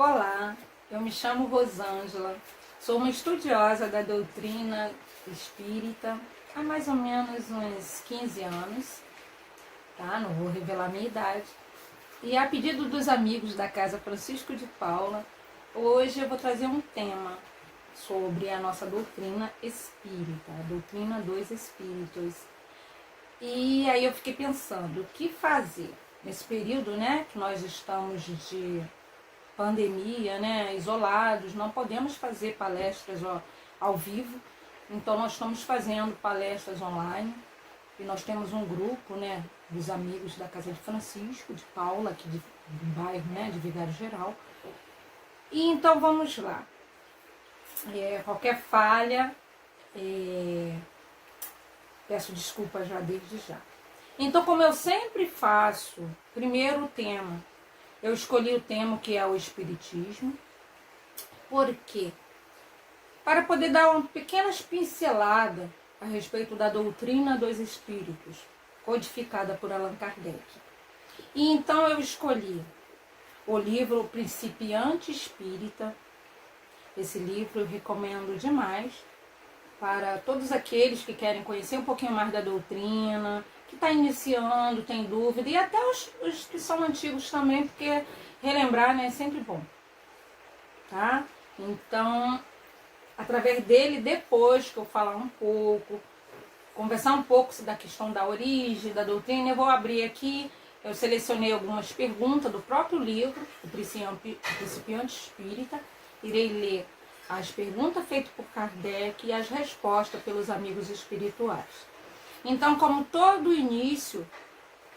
Olá, eu me chamo Rosângela, sou uma estudiosa da doutrina espírita há mais ou menos uns 15 anos, tá? Não vou revelar minha idade. E a pedido dos amigos da Casa Francisco de Paula, hoje eu vou trazer um tema sobre a nossa doutrina espírita, a doutrina dos espíritos. E aí eu fiquei pensando, o que fazer nesse período, né, que nós estamos de pandemia, né, isolados, não podemos fazer palestras ao vivo, então nós estamos fazendo palestras online e nós temos um grupo, né, dos amigos da Casa de Francisco, de Paula, aqui do bairro, né, de Vigário Geral. E então vamos lá. Qualquer falha, peço desculpa já desde já. Então, como eu sempre faço, primeiro o tema. Eu escolhi o tema que é o Espiritismo. Por quê? Para poder dar uma pequena pincelada a respeito da doutrina dos Espíritos, codificada por Allan Kardec. E então eu escolhi o livro Principiante Espírita. Esse livro eu recomendo demais para todos aqueles que querem conhecer um pouquinho mais da doutrina, que está iniciando, tem dúvida, e até os que são antigos também, porque relembrar, né, é sempre bom, tá? Então, através dele, depois que eu falar um pouco, conversar um pouco da questão da origem, da doutrina, eu vou abrir aqui, eu selecionei algumas perguntas do próprio livro, o Principiante Espírita, irei ler as perguntas feitas por Kardec e as respostas pelos amigos espirituais. Então, como todo início,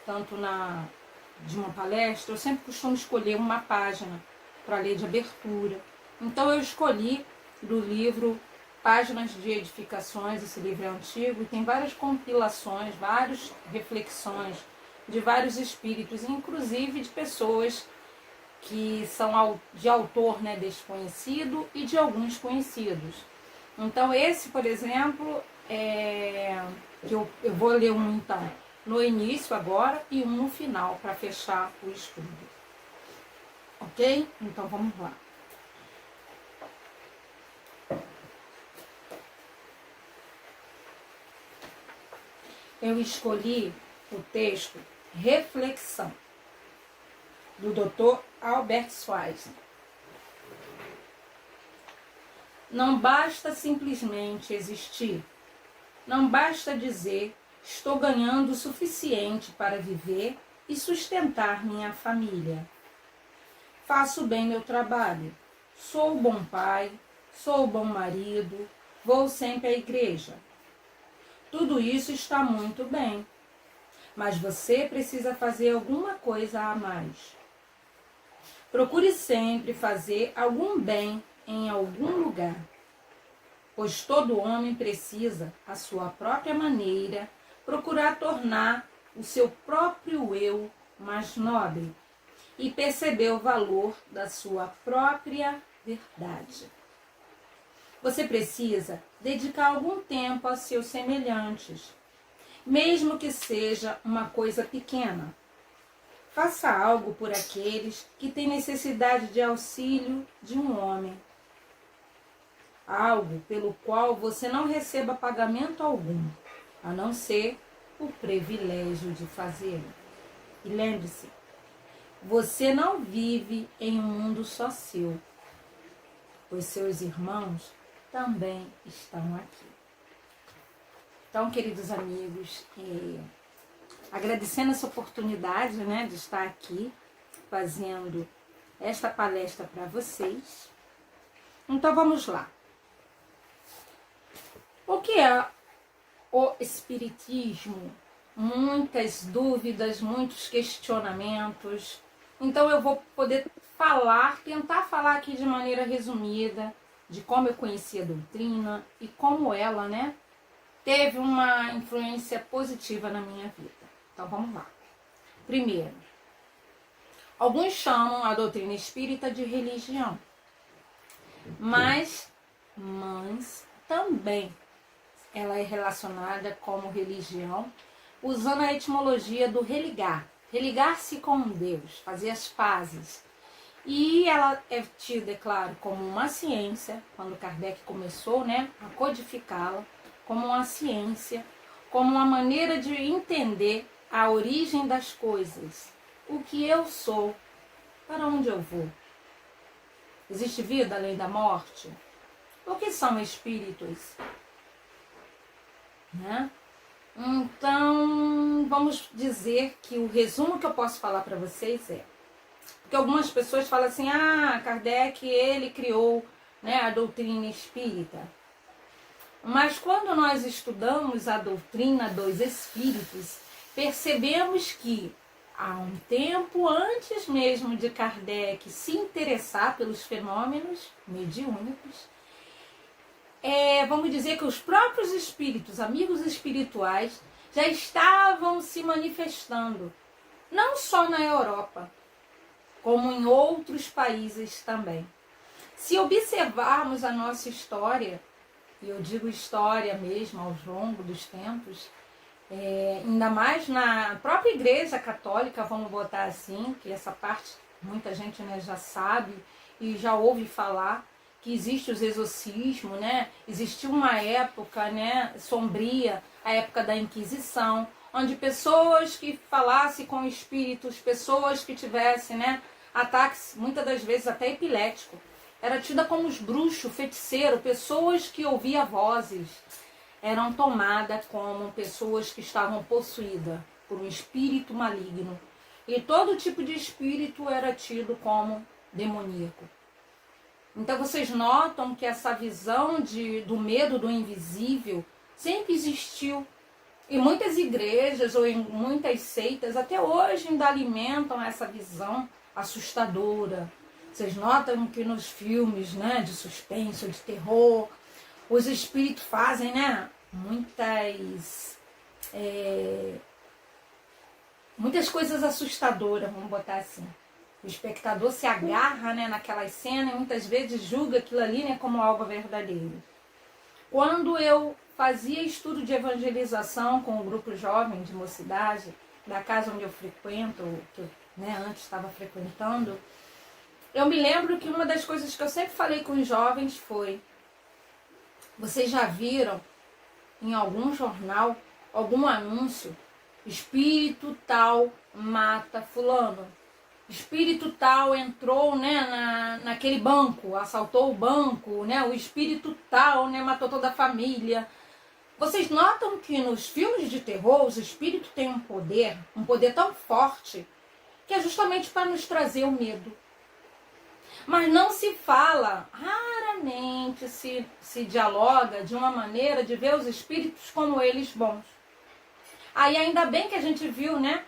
tanto de uma palestra, eu sempre costumo escolher uma página para ler de abertura. Então, eu escolhi do livro Páginas de Edificações, esse livro é antigo, e tem várias compilações, várias reflexões de vários espíritos, inclusive de pessoas que são de autor, né, desconhecido e de alguns conhecidos. Então, esse, por exemplo, que eu vou ler um, então, no início agora e um no final, para fechar o estudo. Ok? Então, vamos lá. Eu escolhi o texto Reflexão, do Dr. Albert Schweitzer. Não basta simplesmente existir. Não basta dizer, estou ganhando o suficiente para viver e sustentar minha família. Faço bem meu trabalho. Sou bom pai, sou bom marido, vou sempre à igreja. Tudo isso está muito bem, mas você precisa fazer alguma coisa a mais. Procure sempre fazer algum bem em algum lugar, pois todo homem precisa, à sua própria maneira, procurar tornar o seu próprio eu mais nobre e perceber o valor da sua própria verdade. Você precisa dedicar algum tempo aos seus semelhantes, mesmo que seja uma coisa pequena. Faça algo por aqueles que têm necessidade de auxílio de um homem. Algo pelo qual você não receba pagamento algum, a não ser o privilégio de fazê-lo. E lembre-se, você não vive em um mundo só seu, pois seus irmãos também estão aqui. Então, queridos amigos, agradecendo essa oportunidade, né, de estar aqui fazendo esta palestra para vocês. Então, vamos lá. O que é o Espiritismo? Muitas dúvidas, muitos questionamentos. Então, eu vou poder tentar falar aqui de maneira resumida de como eu conheci a doutrina e como ela, né, teve uma influência positiva na minha vida. Então, vamos lá. Primeiro, alguns chamam a doutrina espírita de religião, mas também ela é relacionada como religião, usando a etimologia do religar. Religar-se com Deus, fazer as pazes. E ela é tida, é claro, como uma ciência, quando Kardec começou, né, a codificá-la, como uma ciência, como uma maneira de entender a origem das coisas, o que eu sou, para onde eu vou. Existe vida além da morte? O que são espíritos? Né? Então, vamos dizer que o resumo que eu posso falar para vocês é, porque algumas pessoas falam assim, Kardec, ele criou, né, a doutrina espírita. Mas quando nós estudamos a doutrina dos espíritos, percebemos que há um tempo antes mesmo de Kardec se interessar pelos fenômenos mediúnicos, vamos dizer que os próprios espíritos, amigos espirituais, já estavam se manifestando, não só na Europa, como em outros países também. Se observarmos a nossa história, e eu digo história mesmo ao longo dos tempos, ainda mais na própria Igreja Católica, vamos botar assim, que essa parte muita gente, né, já sabe e já ouve falar, que existe os exorcismos, né? Existiu uma época, né, sombria, a época da Inquisição, onde pessoas que falassem com espíritos, pessoas que tivessem, né, ataques, muitas das vezes até epilético, era tida como os bruxos, feiticeiro, pessoas que ouviam vozes, eram tomadas como pessoas que estavam possuídas por um espírito maligno. E todo tipo de espírito era tido como demoníaco. Então vocês notam que essa visão do medo do invisível sempre existiu. E muitas igrejas ou em muitas seitas até hoje ainda alimentam essa visão assustadora. Vocês notam que nos filmes, né, de suspense, de terror, os espíritos fazem, né, muitas coisas assustadoras, vamos botar assim. O espectador se agarra, né, naquelas cenas e muitas vezes julga aquilo ali, né, como algo verdadeiro. Quando eu fazia estudo de evangelização com o grupo jovem de mocidade, da casa onde eu frequento, que eu, né, antes estava frequentando, eu me lembro que uma das coisas que eu sempre falei com os jovens foi: vocês já viram em algum jornal, algum anúncio, espírito tal mata fulano? Espírito tal entrou, né, naquele banco, assaltou o banco, né, o espírito tal, né, matou toda a família. Vocês notam que nos filmes de terror os espíritos têm um poder tão forte, que é justamente para nos trazer o medo. Mas não se fala, raramente se dialoga de uma maneira de ver os espíritos como eles bons. Aí ainda bem que a gente viu, né,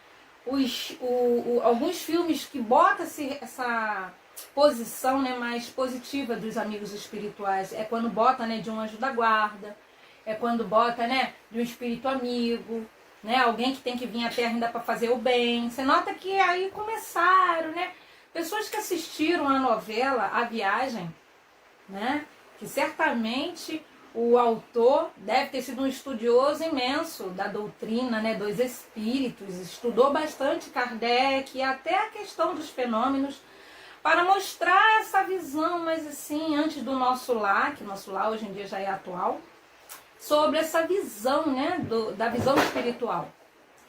alguns filmes que botam essa posição, né, mais positiva dos amigos espirituais. É quando bota, né, de um anjo da guarda, é quando bota, né, de um espírito amigo, né, alguém que tem que vir à Terra ainda para fazer o bem. Você nota que aí começaram, né, pessoas que assistiram a novela A Viagem, né, que certamente o autor deve ter sido um estudioso imenso da doutrina, né, dos espíritos, estudou bastante Kardec e até a questão dos fenômenos, para mostrar essa visão, mas assim, antes do nosso lar, que nosso lar hoje em dia já é atual, sobre essa visão, né, da visão espiritual.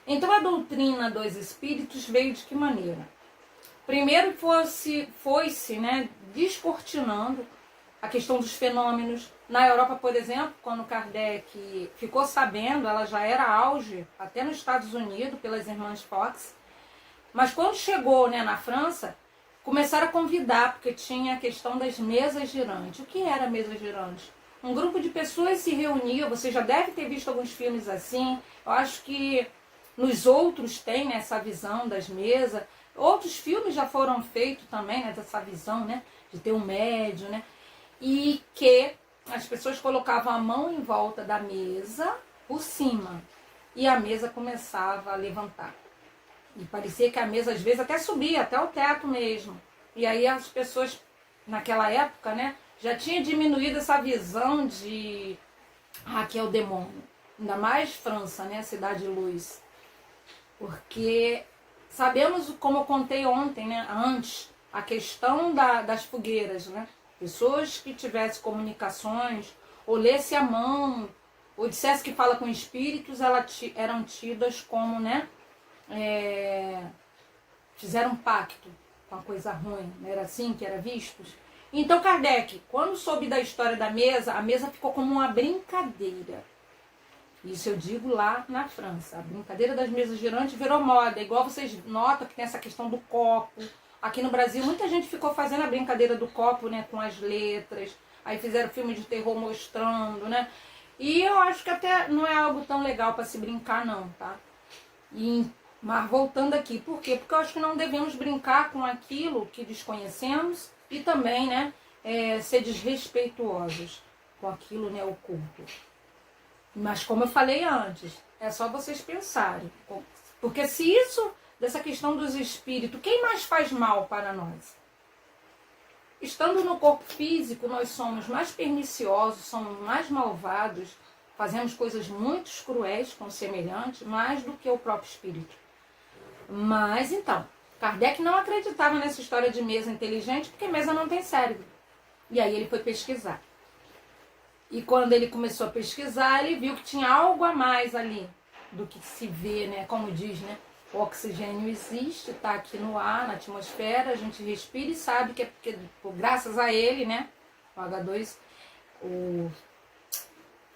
Então a doutrina dos espíritos veio de que maneira? Primeiro foi-se, né, descortinando a questão dos fenômenos. Na Europa, por exemplo, quando Kardec ficou sabendo, ela já era auge, até nos Estados Unidos, pelas irmãs Fox. Mas quando chegou, né, na França, começaram a convidar, porque tinha a questão das mesas girantes. O que era a mesa girante? Um grupo de pessoas se reunia, você já deve ter visto alguns filmes assim. Eu acho que nos outros tem, né, essa visão das mesas. Outros filmes já foram feitos também, né, dessa visão, né, de ter um médium, né, e que as pessoas colocavam a mão em volta da mesa, por cima, e a mesa começava a levantar. E parecia que a mesa às vezes até subia, até o teto mesmo. E aí as pessoas, naquela época, né, já tinha diminuído essa visão de que é o demônio. Ainda mais França, né, Cidade de Luz. Porque sabemos, como eu contei ontem, né, antes, a questão das fogueiras, né? Pessoas que tivessem comunicações, ou lesse a mão, ou dissesse que fala com espíritos, eram tidas como, né? Fizeram um pacto com a coisa ruim, não era assim que era vistos? Então Kardec, quando soube da história da mesa, a mesa ficou como uma brincadeira. Isso eu digo lá na França. A brincadeira das mesas girantes virou moda. Igual vocês notam que tem essa questão do copo. Aqui no Brasil, muita gente ficou fazendo a brincadeira do copo, né? Com as letras. Aí fizeram filme de terror mostrando, né? E eu acho que até não é algo tão legal para se brincar, não, tá? Mas voltando aqui, por quê? Porque eu acho que não devemos brincar com aquilo que desconhecemos e também, né? Ser desrespeituosos com aquilo, né? Oculto. Mas como eu falei antes, é só vocês pensarem. Porque se isso, dessa questão dos espíritos, quem mais faz mal para nós? Estando no corpo físico, nós somos mais perniciosos, somos mais malvados, fazemos coisas muito cruéis com o semelhante, mais do que o próprio espírito. Mas então, Kardec não acreditava nessa história de mesa inteligente, porque mesa não tem cérebro. E aí ele foi pesquisar. E quando ele começou a pesquisar, ele viu que tinha algo a mais ali do que se vê, né? Como diz, né? O oxigênio existe, está aqui no ar, na atmosfera, a gente respira e sabe que é porque, graças a ele, né? O H2,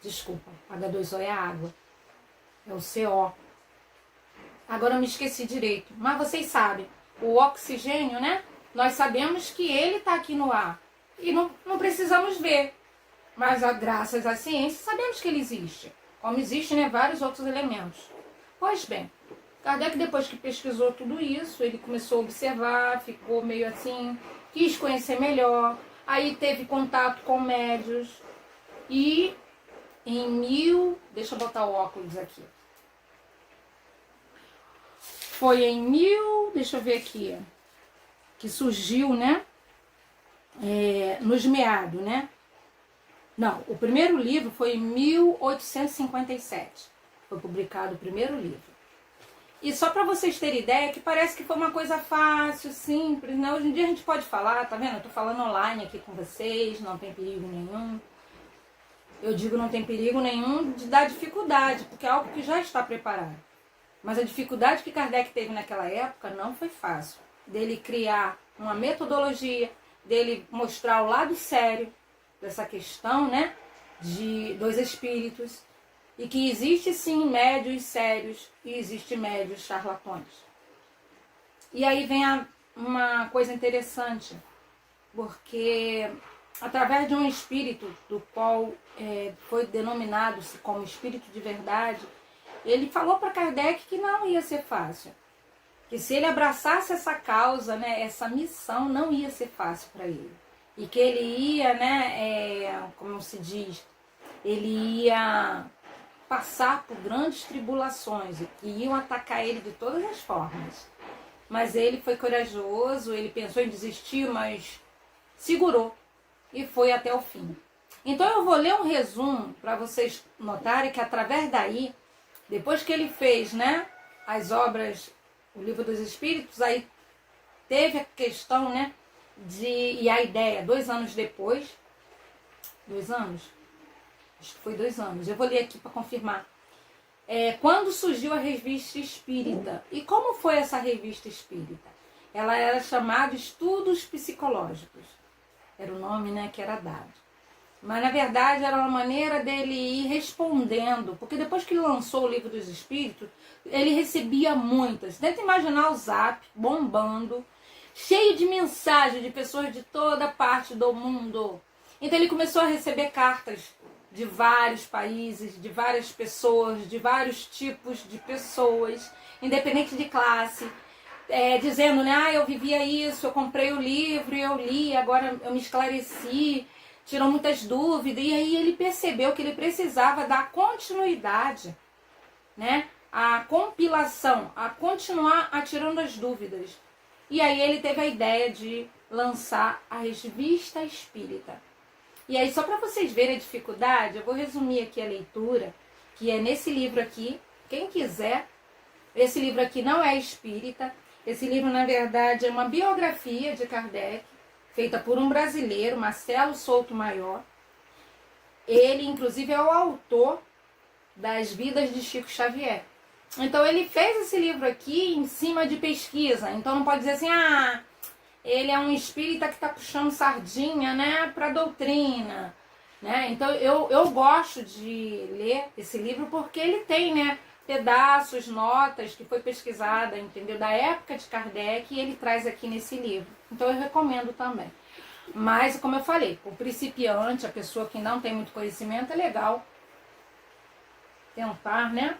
desculpa, H2O é a água, é o CO. Agora eu me esqueci direito, mas vocês sabem, o oxigênio, né? Nós sabemos que ele está aqui no ar e não precisamos ver. Mas graças à ciência sabemos que ele existe. Como existem, né, vários outros elementos. Pois bem, Kardec, depois que pesquisou tudo isso, ele começou a observar, ficou meio assim, quis conhecer melhor. Aí teve contato com médios. E deixa eu botar o óculos aqui. Foi deixa eu ver aqui, que surgiu, né, nos meados, né? Não, o primeiro livro foi em 1857. Foi publicado o primeiro livro. E só para vocês terem ideia, que parece que foi uma coisa fácil, simples, né? Hoje em dia a gente pode falar, tá vendo? Eu tô falando online aqui com vocês, não tem perigo nenhum. Eu digo não tem perigo nenhum de dar dificuldade, porque é algo que já está preparado. Mas a dificuldade que Kardec teve naquela época não foi fácil. Dele criar uma metodologia, dele mostrar o lado sério dessa questão, né, dos espíritos, e que existe sim médios sérios e existe médios charlatões. E aí vem uma coisa interessante, porque através de um espírito do qual foi denominado como espírito de verdade, ele falou para Kardec que não ia ser fácil, que se ele abraçasse essa causa, né, essa missão, não ia ser fácil para ele. E que ele ia, né, como se diz, ele ia passar por grandes tribulações e que iam atacar ele de todas as formas. Mas ele foi corajoso, ele pensou em desistir, mas segurou e foi até o fim. Então eu vou ler um resumo para vocês notarem que através daí, depois que ele fez, né, as obras, o Livro dos Espíritos, aí teve a questão, né, e a ideia, 2 anos depois, 2 anos? Acho que foi 2 anos, eu vou ler aqui para confirmar. Quando surgiu a Revista Espírita. E como foi essa Revista Espírita? Ela era chamada Estudos Psicológicos. Era o nome, né, que era dado. Mas, na verdade, era uma maneira dele ir respondendo. Porque depois que ele lançou o Livro dos Espíritos, ele recebia muitas. Tenta imaginar o Zap bombando, cheio de mensagens de pessoas de toda parte do mundo. Então ele começou a receber cartas de vários países, de várias pessoas, de vários tipos de pessoas, independente de classe, dizendo, né, eu vivia isso, eu comprei o livro, eu li, agora eu me esclareci, tirou muitas dúvidas, e aí ele percebeu que ele precisava dar continuidade, né, a compilação, a continuar atirando as dúvidas. E aí ele teve a ideia de lançar a Revista Espírita. E aí, só para vocês verem a dificuldade, eu vou resumir aqui a leitura, que é nesse livro aqui. Quem quiser, esse livro aqui não é espírita, Esse livro, na verdade, é uma biografia de Kardec, feita por um brasileiro, Marcelo Souto Maior. Ele, inclusive, é o autor das Vidas de Chico Xavier. Então, ele fez esse livro aqui em cima de pesquisa. Então, não pode dizer assim, ele é um espírita que está puxando sardinha, né, para doutrina, né? Então, eu gosto de ler esse livro porque ele tem, né, pedaços, notas que foi pesquisada, entendeu? Da época de Kardec, e ele traz aqui nesse livro. Então, eu recomendo também. Mas, como eu falei, o principiante, a pessoa que não tem muito conhecimento, é legal tentar, né,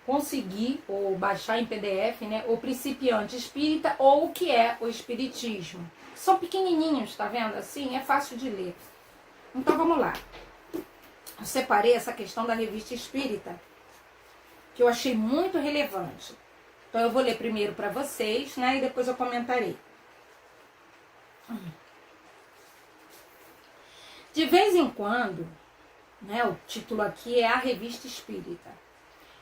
conseguir ou baixar em PDF, né, o principiante espírita ou o que é o espiritismo. São pequenininhos, tá vendo? Assim, é fácil de ler. Então, vamos lá. Eu separei essa questão da revista espírita, que eu achei muito relevante. Então, eu vou ler primeiro para vocês, né, e depois eu comentarei. De vez em quando, né, o título aqui é A Revista Espírita.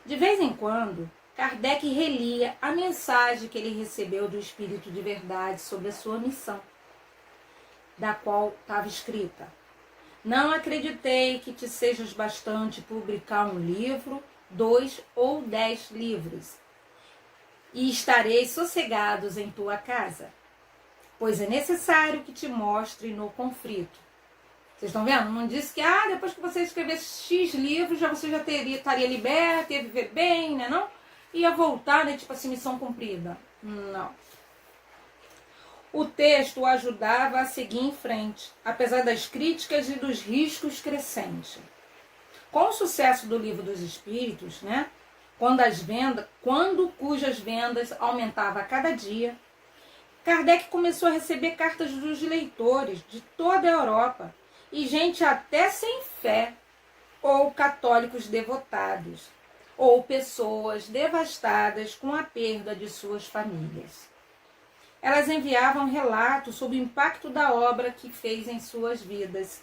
De vez em quando, Kardec relia a mensagem que ele recebeu do Espírito de Verdade sobre a sua missão, da qual estava escrita: não acreditei que te sejas bastante publicar um livro, 2 ou 10 livros, e estareis sossegados em tua casa, pois é necessário que te mostre no conflito. Vocês estão vendo? Não disse que depois que você escrever X livros, você já estaria liberta, ia viver bem, né? Não? Ia voltar, né? Tipo assim, missão cumprida. Não. O texto o ajudava a seguir em frente, apesar das críticas e dos riscos crescentes. Com o sucesso do Livro dos Espíritos, né? Quando cujas vendas aumentavam a cada dia, Kardec começou a receber cartas dos leitores de toda a Europa, e gente até sem fé, ou católicos devotados, ou pessoas devastadas com a perda de suas famílias. Elas enviavam relatos sobre o impacto da obra que fez em suas vidas,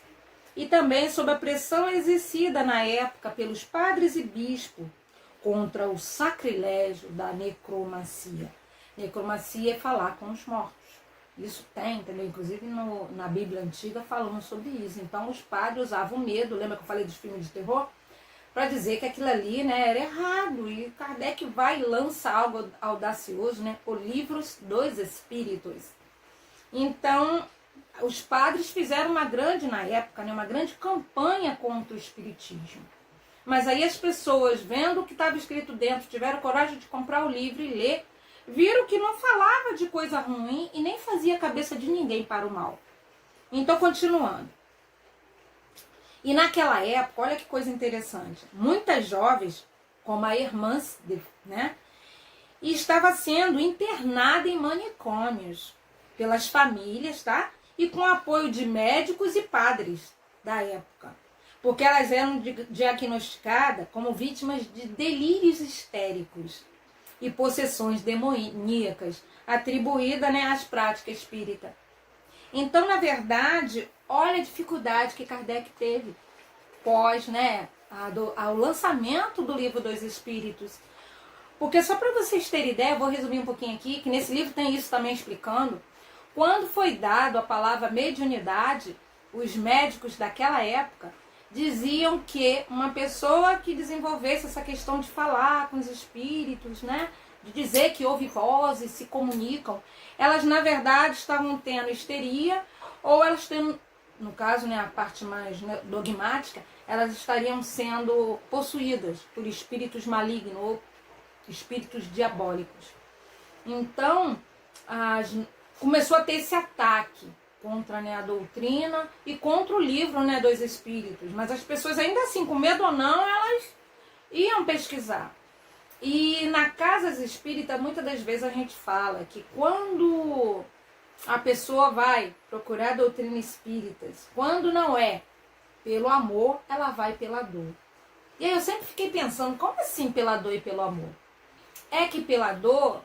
e também sobre a pressão exercida na época pelos padres e bispos contra o sacrilégio da necromancia. Necromancia é falar com os mortos. Isso tem, entendeu? Inclusive na Bíblia Antiga falando sobre isso. Então os padres usavam medo, lembra que eu falei dos filmes de terror? Para dizer que aquilo ali, né, era errado. E Kardec vai e lança algo audacioso, né? O Livro dos Espíritos. Então, os padres fizeram uma grande, na época, né, uma grande campanha contra o espiritismo. Mas aí as pessoas, vendo o que estava escrito dentro, tiveram coragem de comprar o livro e ler, viram que não falava de coisa ruim e nem fazia a cabeça de ninguém para o mal. Então, continuando. E naquela época, olha que coisa interessante, muitas jovens, como a irmã, né, estava sendo internada em manicômios pelas famílias, tá? E com apoio de médicos e padres da época. Porque elas eram diagnosticadas como vítimas de delírios histéricos e possessões demoníacas, atribuída, né, às práticas espíritas. Então, na verdade, olha a dificuldade que Kardec teve pós, né, ao lançamento do Livro dos Espíritos. Porque só para vocês terem ideia, eu vou resumir um pouquinho aqui, que nesse livro tem isso também explicando. Quando foi dado a palavra mediunidade, os médicos daquela época diziam que uma pessoa que desenvolvesse essa questão de falar com os espíritos, né, de dizer que ouve vozes, se comunicam, elas na verdade estavam tendo histeria, ou elas tendo, no caso, né, a parte mais dogmática, elas estariam sendo possuídas por espíritos malignos ou espíritos diabólicos. Então, começou a ter esse ataque contra, né, a doutrina e contra o livro, né, dos espíritos. Mas as pessoas, ainda assim, com medo ou não, elas iam pesquisar. E na casa espírita, muitas das vezes a gente fala que quando a pessoa vai procurar a doutrina espírita, quando não é pelo amor, ela vai pela dor. E aí eu sempre fiquei pensando, como assim pela dor e pelo amor? É que pela dor,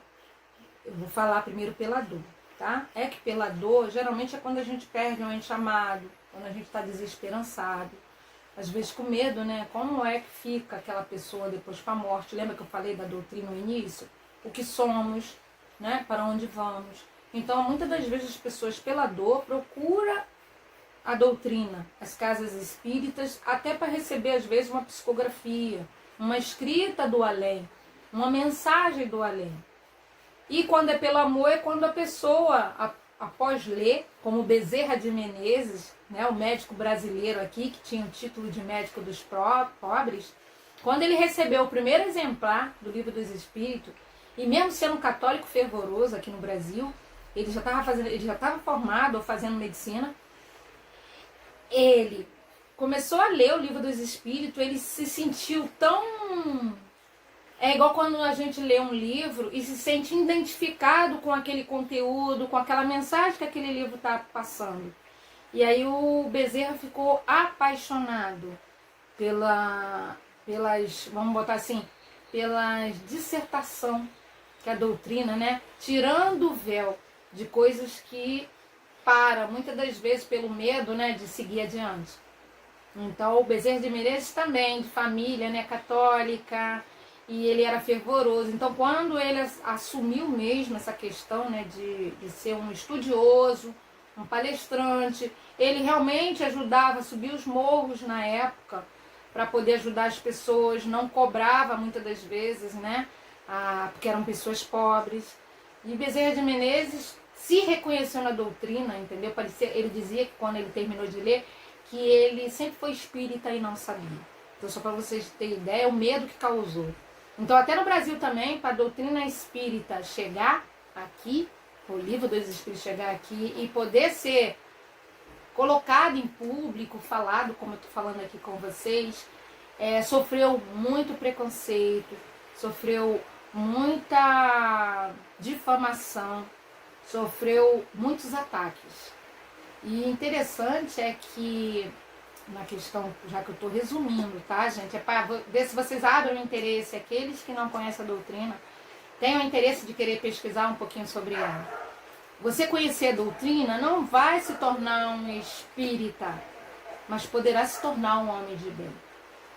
eu vou falar primeiro pela dor, tá? É que pela dor, geralmente é quando a gente perde um ente amado, quando a gente está desesperançado, às vezes com medo, né? Como é que fica aquela pessoa depois com a morte? Lembra que eu falei da doutrina no início? O que somos, né? Para onde vamos. Então, muitas das vezes as pessoas, pela dor, procuram a doutrina, as casas espíritas, até para receber, às vezes, uma psicografia, uma escrita do além, uma mensagem do além. E quando é pelo amor, é quando a pessoa, após ler, como Bezerra de Menezes, né, o médico brasileiro aqui, que tinha o título de médico dos pobres, quando ele recebeu o primeiro exemplar do Livro dos Espíritos, e mesmo sendo um católico fervoroso aqui no Brasil, ele já estava formado ou fazendo medicina, ele começou a ler o Livro dos Espíritos, ele se sentiu tão... É igual quando a gente lê um livro e se sente identificado com aquele conteúdo, com aquela mensagem que aquele livro está passando. E aí o Bezerra ficou apaixonado pelas, vamos botar assim, pelas dissertação, que a doutrina, né, tirando o véu de coisas que muitas das vezes pelo medo, né, de seguir adiante. Então o Bezerra de Menezes também, de família, né, católica, e ele era fervoroso. Então quando ele assumiu mesmo essa questão, né, de ser um estudioso, um palestrante, ele realmente ajudava a subir os morros na época, para poder ajudar as pessoas, não cobrava muitas das vezes, né, porque eram pessoas pobres. E Bezerra de Menezes se reconheceu na doutrina, entendeu? Ele dizia que quando ele terminou de ler, que ele sempre foi espírita e não sabia. Então, só para vocês terem ideia, o medo que causou. Então, até no Brasil também, para a doutrina espírita chegar aqui, o Livro dos Espíritos chegar aqui e poder ser colocado em público, falado, como eu estou falando aqui com vocês, sofreu muito preconceito, sofreu muita difamação, sofreu muitos ataques. E interessante é que, na questão, já que eu estou resumindo, tá, gente? É para ver se vocês abrem o interesse, aqueles que não conhecem a doutrina, têm o interesse de querer pesquisar um pouquinho sobre ela. Você conhecer a doutrina não vai se tornar um espírita, mas poderá se tornar um homem de bem.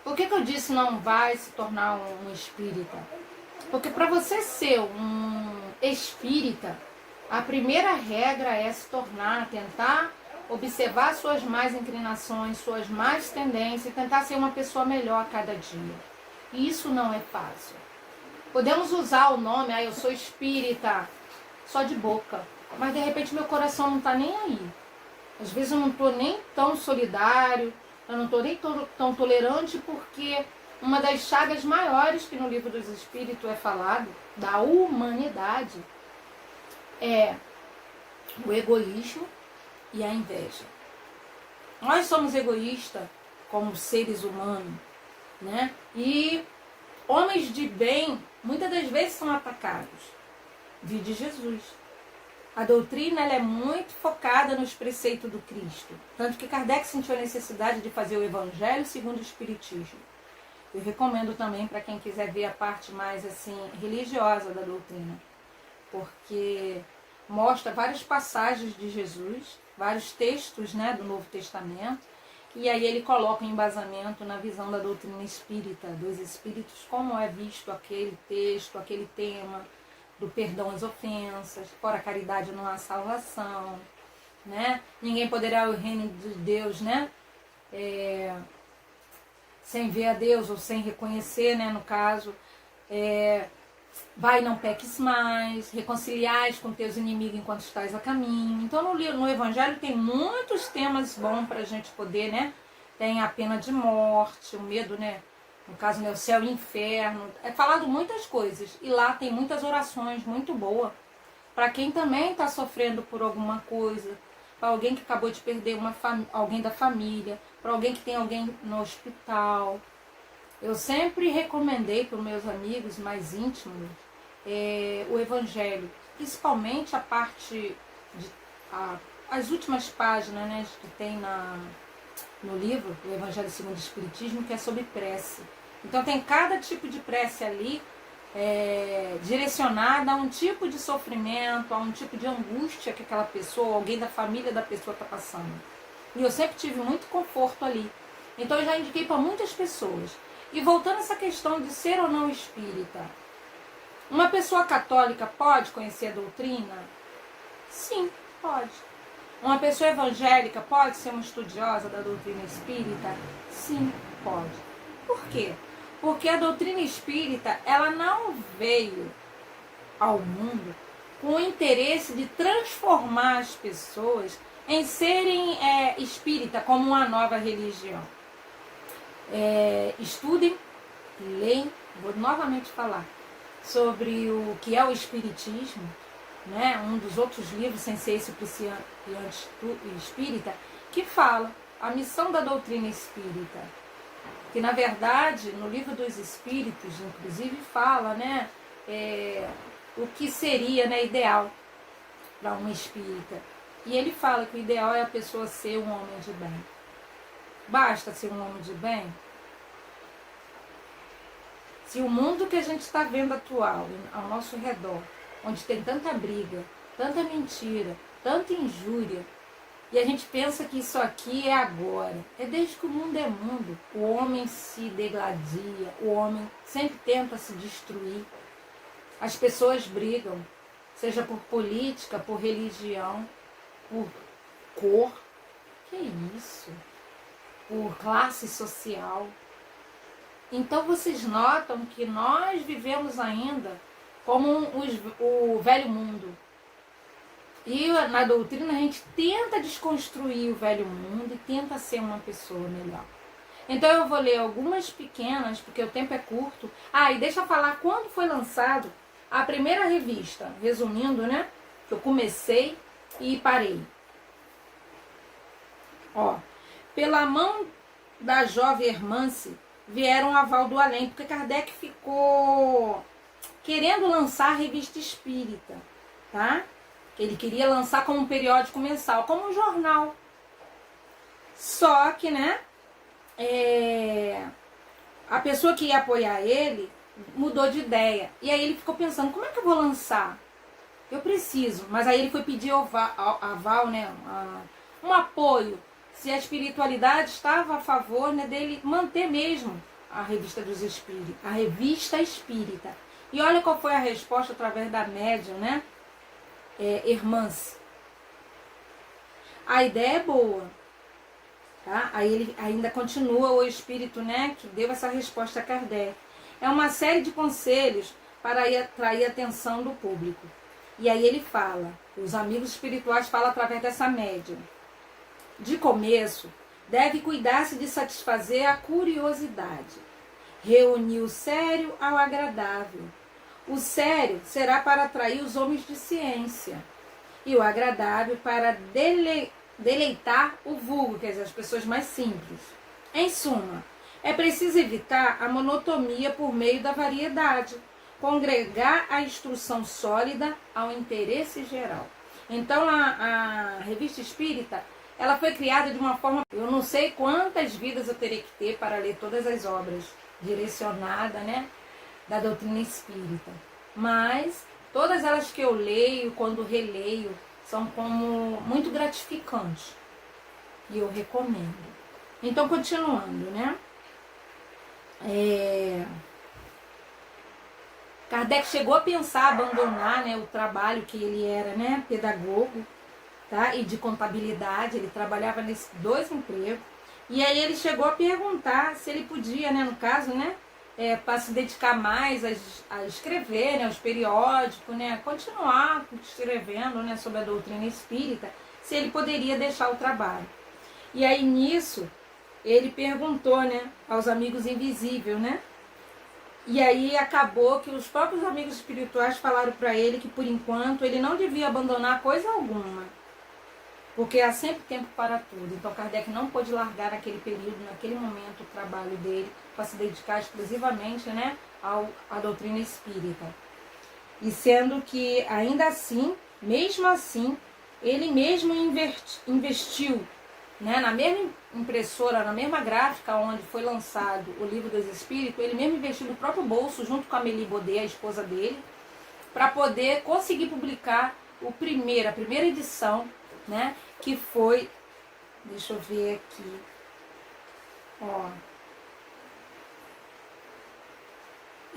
Por que eu disse não vai se tornar um espírita? Porque para você ser um espírita, a primeira regra é se tornar, tentar observar suas más inclinações, suas más tendências e tentar ser uma pessoa melhor a cada dia. E isso não é fácil. Podemos usar o nome, eu sou espírita, só de boca, mas de repente meu coração não está nem aí. Às vezes eu não estou nem tão solidário, eu não estou nem tão tolerante, porque uma das chagas maiores que no Livro dos Espíritos é falado, da humanidade, é o egoísmo e a inveja. Nós somos egoístas como seres humanos, né? E homens de bem, muitas das vezes, são atacados. Vide Jesus. A doutrina ela é muito focada nos preceitos do Cristo. Tanto que Kardec sentiu a necessidade de fazer o Evangelho segundo o Espiritismo. Eu recomendo também para quem quiser ver a parte mais assim religiosa da doutrina, porque mostra várias passagens de Jesus, vários textos, né, do Novo Testamento, e aí ele coloca um embasamento na visão da doutrina espírita, dos espíritos, como é visto aquele texto, aquele tema do perdão às ofensas, fora a caridade não há salvação, né? Ninguém poderá ir ao reino de Deus, né? Sem ver a Deus ou sem reconhecer, né, no caso, vai, não peques mais, reconciliais com teus inimigos enquanto estás a caminho. Então no Evangelho tem muitos temas bons para a gente poder, né? Tem a pena de morte, o medo, né? No caso, né, o céu e o inferno. É falado muitas coisas. E lá tem muitas orações muito boas para quem também está sofrendo por alguma coisa, para alguém que acabou de perder alguém da família, para alguém que tem alguém no hospital. Eu sempre recomendei para os meus amigos mais íntimos o Evangelho, principalmente a parte, as últimas páginas, né, que tem no livro, o Evangelho segundo o Espiritismo, que é sobre prece. Então tem cada tipo de prece ali direcionada a um tipo de sofrimento, a um tipo de angústia que aquela pessoa, alguém da família da pessoa está passando. E eu sempre tive muito conforto ali. Então eu já indiquei para muitas pessoas. E voltando a essa questão de ser ou não espírita, Uma pessoa católica pode conhecer a doutrina? Sim, pode. Uma pessoa evangélica pode ser uma estudiosa da doutrina espírita? Sim, pode. Por quê? Porque a doutrina espírita, ela não veio ao mundo com o interesse de transformar as pessoas em serem espírita, como uma nova religião. Estudem, leem, vou novamente falar sobre o que é o espiritismo, né? Um dos outros livros, sem ser esse Principiante Espírita, que fala a missão da doutrina espírita, que na verdade no livro dos Espíritos inclusive fala, né, o que seria, né, ideal para um espírita, e ele fala que o ideal é a pessoa ser um homem de bem. Basta ser um homem de bem? Se o mundo que a gente está vendo atual, ao nosso redor, onde tem tanta briga, tanta mentira, tanta injúria, e a gente pensa que isso aqui é agora, é desde que o mundo é mundo. O homem se degladia, o homem sempre tenta se destruir. As pessoas brigam, seja por política, por religião, por cor, que isso? Por classe social. Então vocês notam que nós vivemos ainda como o velho mundo. E na doutrina a gente tenta desconstruir o velho mundo e tenta ser uma pessoa melhor. Então eu vou ler algumas pequenas, porque o tempo é curto. E deixa eu falar quando foi lançado a primeira revista, resumindo, né? Que eu comecei e parei. Pela mão da jovem Hermance vieram um aval do além, porque Kardec ficou querendo lançar a revista espírita, tá? Ele queria lançar como um periódico mensal, como um jornal. Só que, né, a pessoa que ia apoiar ele mudou de ideia. E aí ele ficou pensando, como é que eu vou lançar? Eu preciso. Mas aí ele foi pedir aval, né, um apoio. Se a espiritualidade estava a favor, né, dele manter mesmo a revista dos espíritos, a revista espírita. E olha qual foi a resposta através da médium, né? Hermance. A ideia é boa, tá? Aí ele ainda continua o espírito, né, que deu essa resposta a Kardec. É uma série de conselhos para atrair a atenção do público. E aí ele fala, os amigos espirituais falam através dessa médium. De começo, deve cuidar-se de satisfazer a curiosidade. Reunir o sério ao agradável. O sério será para atrair os homens de ciência. E o agradável para deleitar o vulgo, quer dizer, as pessoas mais simples. Em suma, é preciso evitar a monotonia por meio da variedade. Congregar a instrução sólida ao interesse geral. Então, a Revista Espírita, ela foi criada de uma forma... Eu não sei quantas vidas eu teria que ter para ler todas as obras direcionadas, né, da doutrina espírita. Mas todas elas que eu leio, quando releio, são como muito gratificantes. E eu recomendo. Então, continuando, né? Kardec chegou a pensar abandonar, né, o trabalho que ele era, né, pedagogo, tá? E de contabilidade, ele trabalhava nesses 2 empregos. E aí ele chegou a perguntar se ele podia, né, no caso, né, para se dedicar mais a escrever, né, os periódicos, né, continuar escrevendo, né, sobre a doutrina espírita, se ele poderia deixar o trabalho. E aí nisso ele perguntou, né, aos amigos invisíveis, né? E aí acabou que os próprios amigos espirituais falaram para ele que por enquanto ele não devia abandonar coisa alguma, porque há sempre tempo para tudo. Então Kardec não pôde largar naquele período, naquele momento, o trabalho dele para se dedicar exclusivamente, né, à doutrina espírita. E sendo que ainda assim, mesmo assim, ele mesmo investiu, né, na mesma impressora, na mesma gráfica onde foi lançado o Livro dos Espíritos, ele mesmo investiu no próprio bolso, junto com a Amélie Baudet, a esposa dele, para poder conseguir publicar a primeira edição, né, que foi, deixa eu ver aqui,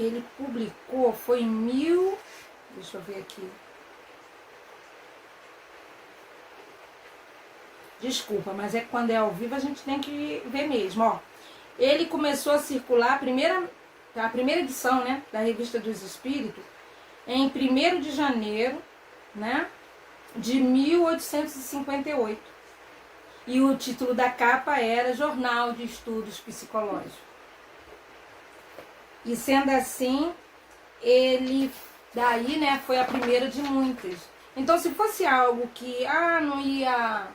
ele publicou, foi em 1000, deixa eu ver aqui. Desculpa, mas é que quando é ao vivo a gente tem que ver mesmo, ó. Ele começou a circular, a primeira edição, né, da Revista dos Espíritos, em 1º de janeiro, né, de 1858. E o título da capa era Jornal de Estudos Psicológicos. E sendo assim, ele daí, né, foi a primeira de muitas. Então, se fosse algo que não ia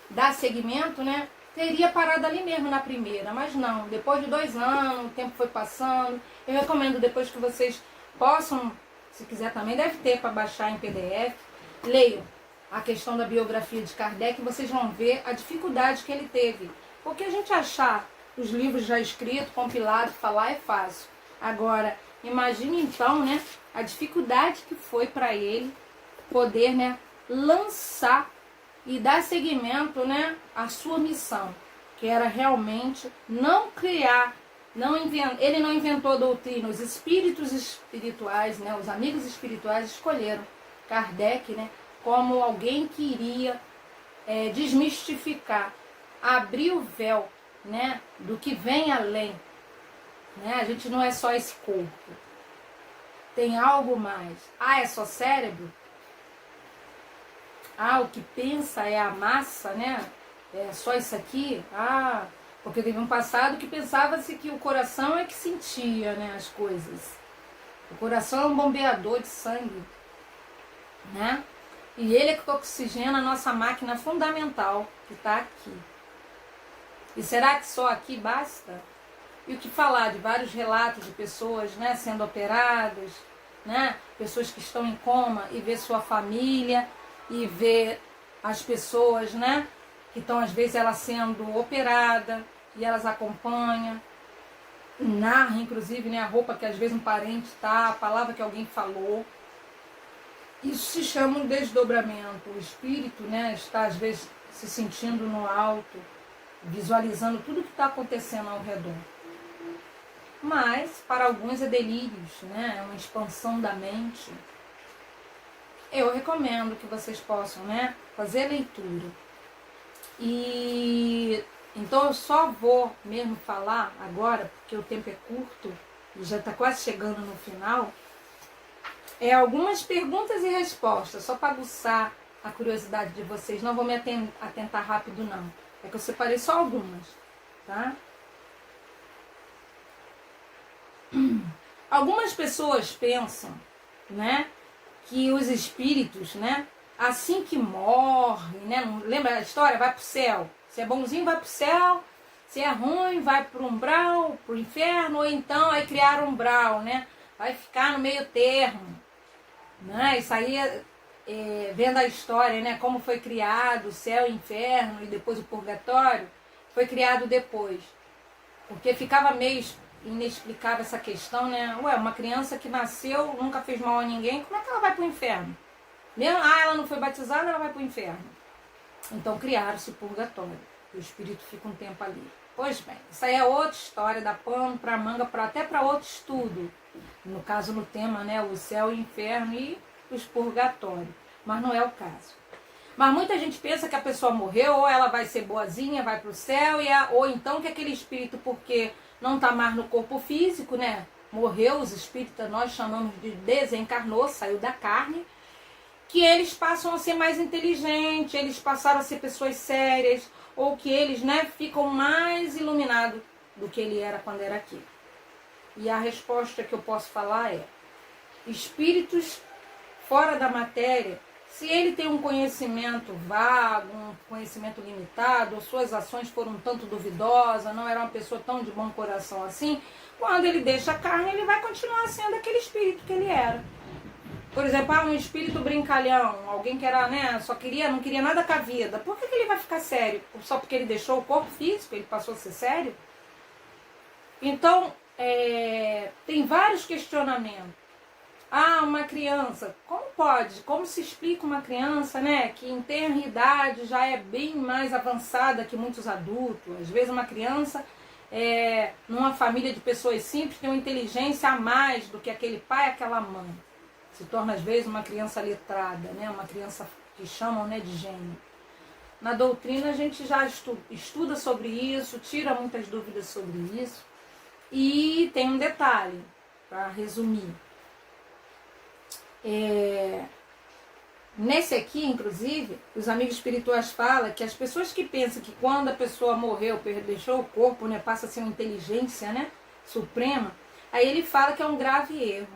dar seguimento, né, teria parado ali mesmo na primeira, mas não. Depois de 2 anos, o tempo foi passando. Eu recomendo depois que vocês possam, se quiser também, deve ter para baixar em PDF, leiam a questão da biografia de Kardec, vocês vão ver a dificuldade que ele teve. Porque a gente achar os livros já escritos, compilados, falar é fácil. Agora, imagine então, né, a dificuldade que foi para ele poder, né, lançar e dar seguimento, né, à sua missão, que era realmente não criar, ele não inventou doutrina, os espíritos espirituais, né, os amigos espirituais escolheram Kardec, né, como alguém que iria desmistificar, abrir o véu, né, do que vem além. Né? A gente não é só esse corpo, tem algo mais. É só cérebro? O que pensa é a massa, né? É só isso aqui? Porque teve um passado que pensava-se que o coração é que sentia, né, as coisas. O coração é um bombeador de sangue, né? E ele é que oxigena a nossa máquina fundamental, que está aqui. E será que só aqui basta? E o que falar de vários relatos de pessoas, né, sendo operadas, né, pessoas que estão em coma e ver sua família e ver as pessoas, né, que estão às vezes ela sendo operada e elas acompanham, narra inclusive, né, a roupa que às vezes um parente tá, a palavra que alguém falou. Isso se chama um desdobramento. O espírito, né, está às vezes se sentindo no alto, visualizando tudo que está acontecendo ao redor. Mas, para alguns é delírios, né? É uma expansão da mente. Eu recomendo que vocês possam, né, fazer a leitura. E então eu só vou mesmo falar agora, porque o tempo é curto e já está quase chegando no final, algumas perguntas e respostas, só para aguçar a curiosidade de vocês. Não vou me atentar rápido, não. É que eu separei só algumas, tá? Algumas pessoas pensam, né, que os espíritos, né, assim que morrem, né, lembra a história? Vai pro céu. Se é bonzinho, vai pro céu. Se é ruim, vai pro umbral, pro inferno. Ou então aí criar um umbral, né? Vai ficar no meio termo. Né? Isso aí, vendo a história, né, como foi criado o céu e o inferno e depois o purgatório, foi criado depois. Porque ficava meio inexplicável essa questão, né? Uma criança que nasceu, nunca fez mal a ninguém, como é que ela vai para o inferno? Mesmo, ela não foi batizada, ela vai para o inferno. Então criaram-se o purgatório. O espírito fica um tempo ali. Pois bem, isso aí é outra história, dá pano para manga, até para outro estudo. No caso, no tema, né? O céu, o inferno e os purgatórios. Mas não é o caso. Mas muita gente pensa que a pessoa morreu, ou ela vai ser boazinha, vai para o céu, ou então que aquele espírito, porque não está mais no corpo físico, né? Morreu, os espíritos nós chamamos de desencarnou, saiu da carne, que eles passam a ser mais inteligentes, eles passaram a ser pessoas sérias, ou que eles, né, ficam mais iluminados do que ele era quando era aqui. E a resposta que eu posso falar é: espíritos fora da matéria, se ele tem um conhecimento vago, um conhecimento limitado, ou suas ações foram um tanto duvidosas, não era uma pessoa tão de bom coração assim, quando ele deixa a carne, ele vai continuar sendo aquele espírito que ele era. Por exemplo, um espírito brincalhão, alguém que era, né, não queria nada com a vida. Por que ele vai ficar sério? Só porque ele deixou o corpo físico, ele passou a ser sério? Então, tem vários questionamentos. Uma criança, como pode? Como se explica uma criança, né, que em tenra idade já é bem mais avançada que muitos adultos? Às vezes uma criança numa família de pessoas simples, tem uma inteligência a mais do que aquele pai e aquela mãe. Se torna, às vezes, uma criança letrada, né? Uma criança que chamam, né, de gênio. Na doutrina, a gente já estuda sobre isso, tira muitas dúvidas sobre isso. E tem um detalhe, para resumir. Nesse aqui, inclusive, os amigos espirituais falam que as pessoas que pensam que quando a pessoa morreu, deixou o corpo, né, passa a ser uma inteligência, né, suprema, aí ele fala que é um grave erro.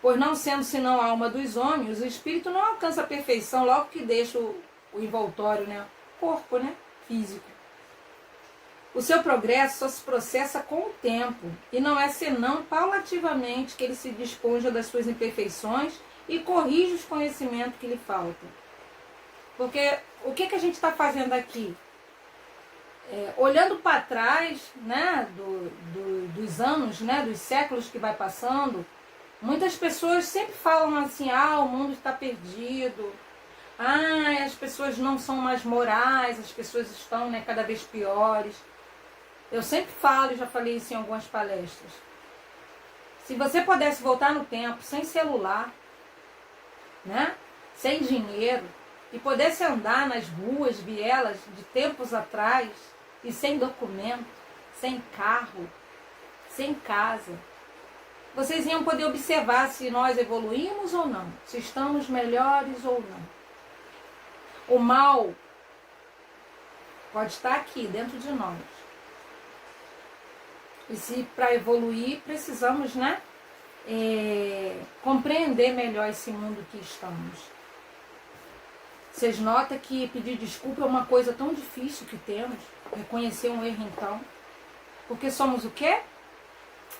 Pois não sendo senão a alma dos homens, o espírito não alcança a perfeição logo que deixa o envoltório, né, o corpo, né, físico. O seu progresso só se processa com o tempo, e não é senão paulativamente que ele se desponja das suas imperfeições e corrige os conhecimentos que lhe faltam. Porque o que a gente está fazendo aqui? Olhando para trás, né, dos anos, né, dos séculos que vai passando, muitas pessoas sempre falam assim, o mundo está perdido, as pessoas não são mais morais, as pessoas estão, né, cada vez piores. Eu sempre falo, já falei isso em algumas palestras. Se você pudesse voltar no tempo, sem celular, né, sem dinheiro, e pudesse andar nas ruas, vielas de tempos atrás, e sem documento, sem carro, sem casa, vocês iam poder observar se nós evoluímos ou não, se estamos melhores ou não. O mal pode estar aqui, dentro de nós. E se para evoluir precisamos, né, compreender melhor esse mundo que estamos. Vocês notam que pedir desculpa é uma coisa tão difícil que temos, reconhecer um erro então, porque somos o quê?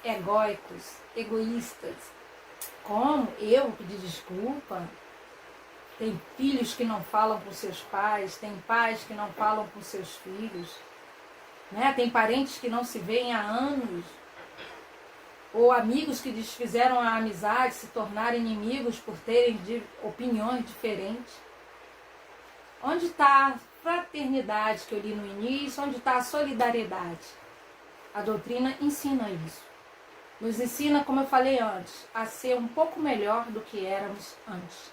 Egóicos, egoístas. Como? Eu pedir desculpa? Tem filhos que não falam com seus pais, tem pais que não falam com seus filhos, né? Tem parentes que não se veem há anos, ou amigos que desfizeram a amizade, se tornaram inimigos por terem opiniões diferentes. Onde está a fraternidade que eu li no início? Onde está a solidariedade? A doutrina ensina isso. Nos ensina, como eu falei antes, a ser um pouco melhor do que éramos antes.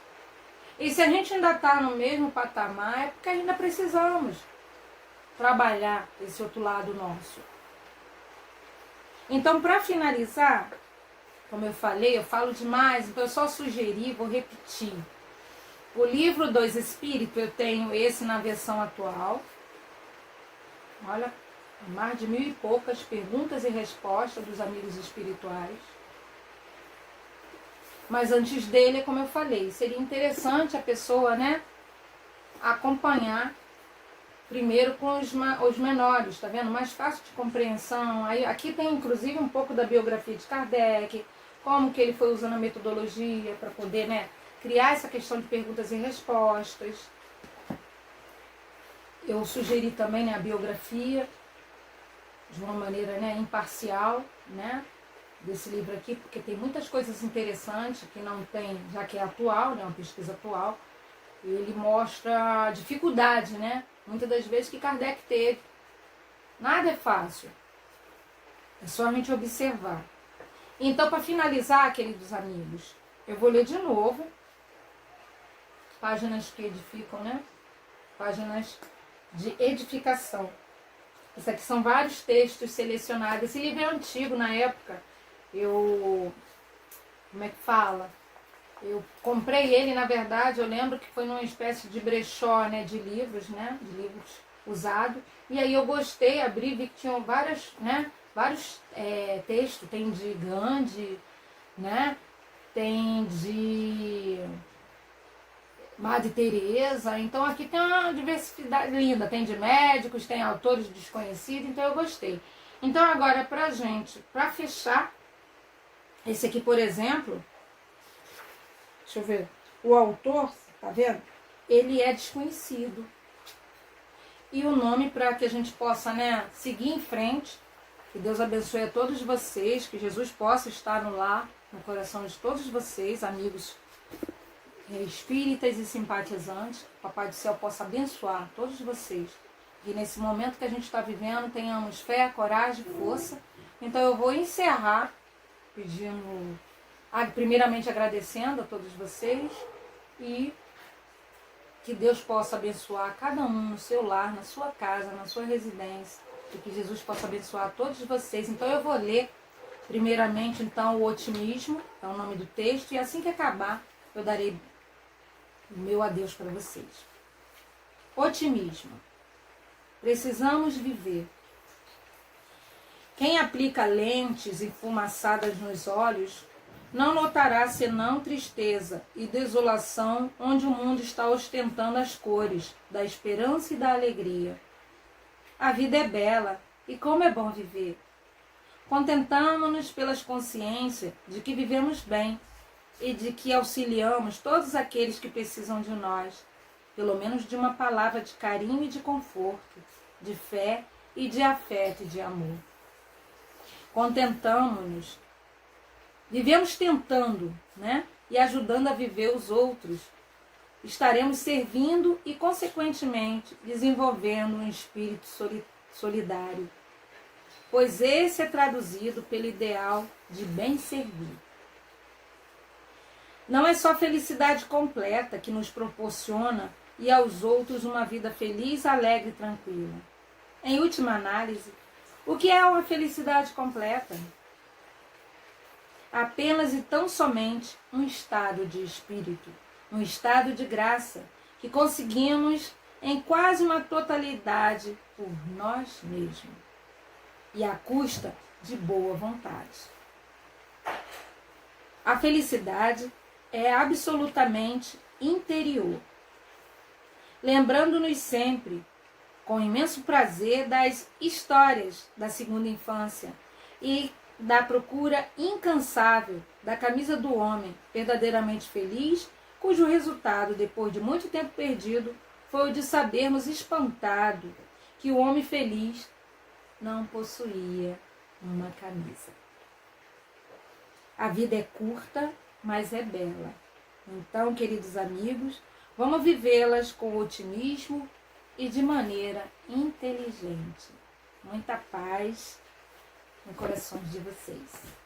E se a gente ainda está no mesmo patamar, é porque ainda precisamos trabalhar esse outro lado nosso. Então, para finalizar, como eu falei, eu falo demais, então eu só sugeri, vou repetir. O livro dos Espíritos, eu tenho esse na versão atual. Olha, mais de 1000 e poucas perguntas e respostas dos amigos espirituais. Mas antes dele, como eu falei, seria interessante a pessoa, né, acompanhar primeiro com os menores, tá vendo? Mais fácil de compreensão. Aí, aqui tem inclusive um pouco da biografia de Kardec, como que ele foi usando a metodologia para poder, né, criar essa questão de perguntas e respostas. Eu sugeri também, né, a biografia de uma maneira, né, imparcial, né, desse livro aqui, porque tem muitas coisas interessantes que não tem, já que é atual, né, uma pesquisa atual, e ele mostra a dificuldade, né, muitas das vezes que Kardec teve. Nada é fácil, é só a gente observar. Então, para finalizar, queridos amigos, eu vou ler de novo, páginas que edificam, né, páginas de edificação. Isso aqui são vários textos selecionados. Esse livro é antigo, na época. Como é que fala? Eu comprei ele, na verdade, eu lembro que foi numa espécie de brechó, né, de livros usados. E aí eu gostei, abri, vi que tinham vários textos. Tem de Gandhi, né? Tem de Madre Teresa. Então aqui tem uma diversidade linda. Tem de médicos, tem autores desconhecidos, então eu gostei. Então agora para fechar, esse aqui, por exemplo, deixa eu ver, o autor, tá vendo? Ele é desconhecido. E o nome, para que a gente possa, né, seguir em frente, que Deus abençoe a todos vocês, que Jesus possa estar no lar, no coração de todos vocês, amigos espíritas e simpatizantes, que o Papai do Céu possa abençoar todos vocês, que nesse momento que a gente está vivendo tenhamos fé, coragem, força. Então eu vou encerrar pedindo, primeiramente agradecendo a todos vocês e que Deus possa abençoar cada um no seu lar, na sua casa, na sua residência, e que Jesus possa abençoar todos vocês. Então eu vou ler primeiramente então o otimismo, é o nome do texto, e assim que acabar eu darei o meu adeus para vocês. Otimismo. Precisamos viver. Quem aplica lentes enfumaçadas nos olhos não notará senão tristeza e desolação onde o mundo está ostentando as cores da esperança e da alegria. A vida é bela e como é bom viver. Contentamo-nos pelas consciências de que vivemos bem e de que auxiliamos todos aqueles que precisam de nós, pelo menos de uma palavra de carinho e de conforto, de fé e de afeto e de amor. Contentamo-nos, vivemos tentando, e ajudando a viver os outros. Estaremos servindo e, consequentemente, desenvolvendo um espírito solidário, pois esse é traduzido pelo ideal de bem servir. Não é só felicidade completa que nos proporciona e aos outros uma vida feliz, alegre e tranquila. Em última análise, o que é uma felicidade completa? Apenas e tão somente um estado de espírito, um estado de graça, que conseguimos em quase uma totalidade por nós mesmos, e à custa de boa vontade. A felicidade é absolutamente interior, lembrando-nos sempre, com imenso prazer, das histórias da segunda infância e da procura incansável da camisa do homem verdadeiramente feliz, cujo resultado, depois de muito tempo perdido, foi o de sabermos espantado que o homem feliz não possuía uma camisa. A vida é curta, mas é bela. Então, queridos amigos, vamos vivê-las com otimismo e de maneira inteligente. Muita paz no coração de vocês.